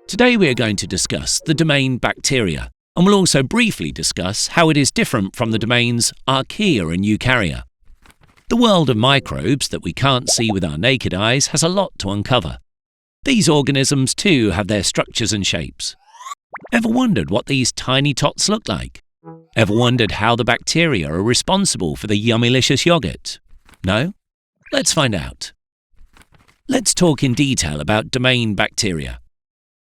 Today we are going to discuss the domain bacteria, and we'll also briefly discuss how it is different from the domains archaea and eukarya. The world of microbes that we can't see with our naked eyes has a lot to uncover. These organisms too have their structures and shapes. Ever wondered what these tiny tots look like? Ever wondered how the bacteria are responsible for the yummylicious yogurt? No? Let's find out. Let's talk in detail about domain bacteria.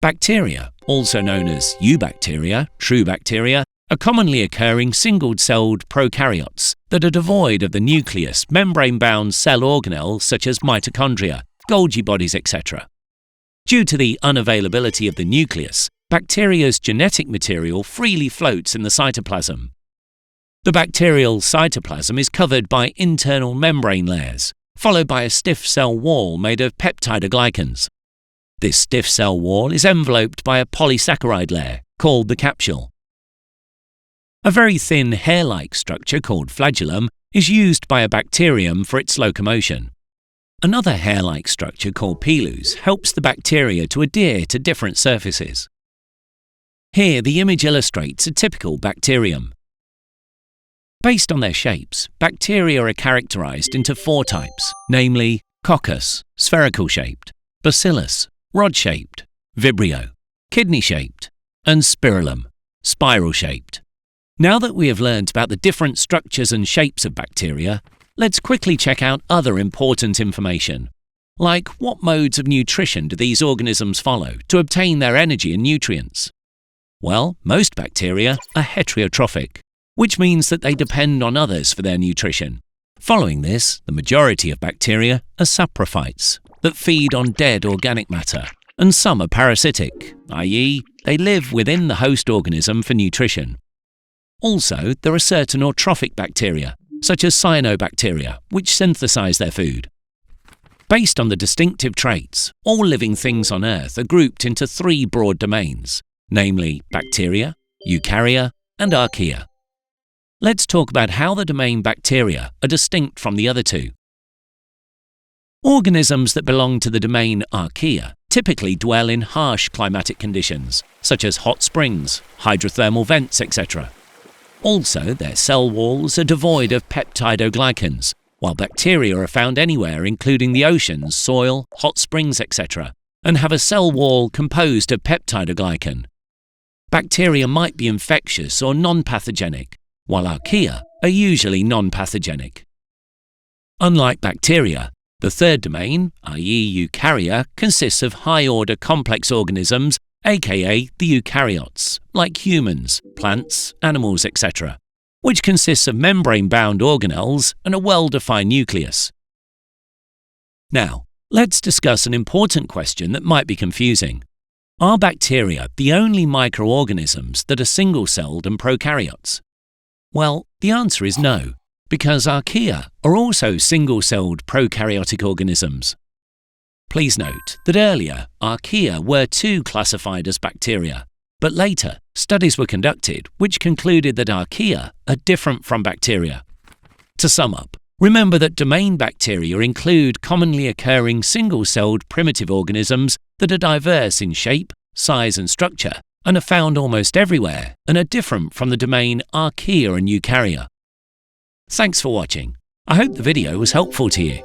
Bacteria, also known as eubacteria, true bacteria, are commonly occurring single-celled prokaryotes that are devoid of the nucleus, membrane-bound cell organelles such as mitochondria, Golgi bodies, etc. Due to the unavailability of the nucleus, bacteria's genetic material freely floats in the cytoplasm. The bacterial cytoplasm is covered by internal membrane layers, followed by a stiff cell wall made of peptidoglycans. This stiff cell wall is enveloped by a polysaccharide layer, called the capsule. A very thin hair-like structure called flagellum is used by a bacterium for its locomotion. Another hair-like structure called pilus helps the bacteria to adhere to different surfaces. Here the image illustrates a typical bacterium. Based on their shapes, bacteria are characterized into 4 types, namely coccus, spherical-shaped, bacillus, rod-shaped, vibrio, kidney-shaped, and spirillum, spiral-shaped. Now that we have learned about the different structures and shapes of bacteria, let's quickly check out other important information, like what modes of nutrition do these organisms follow to obtain their energy and nutrients? Well, most bacteria are heterotrophic, which means that they depend on others for their nutrition. Following this, the majority of bacteria are saprophytes that feed on dead organic matter, and some are parasitic, i.e., they live within the host organism for nutrition. Also, there are certain eutrophic bacteria, such as cyanobacteria, which synthesize their food. Based on the distinctive traits, all living things on Earth are grouped into 3 broad domains, namely bacteria, eukarya, and archaea. Let's talk about how the domain bacteria are distinct from the other 2. Organisms that belong to the domain archaea typically dwell in harsh climatic conditions, such as hot springs, hydrothermal vents, etc. Also, their cell walls are devoid of peptidoglycans, while bacteria are found anywhere including the oceans, soil, hot springs, etc., and have a cell wall composed of peptidoglycan. Bacteria might be infectious or non-pathogenic, while archaea are usually non-pathogenic. Unlike bacteria, the 3rd domain, i.e. eukarya, consists of high-order complex organisms, aka the eukaryotes, like humans, plants, animals, etc., which consists of membrane-bound organelles and a well-defined nucleus. Now, let's discuss an important question that might be confusing. Are bacteria the only microorganisms that are single-celled and prokaryotes? Well, the answer is no, because archaea are also single-celled prokaryotic organisms. Please note that earlier, archaea were too classified as bacteria, but later, studies were conducted which concluded that archaea are different from bacteria. To sum up, remember that domain bacteria include commonly occurring single-celled primitive organisms that are diverse in shape, size and structure, and are found almost everywhere and are different from the domain archaea and eukarya. Thanks for watching. I hope the video was helpful to you.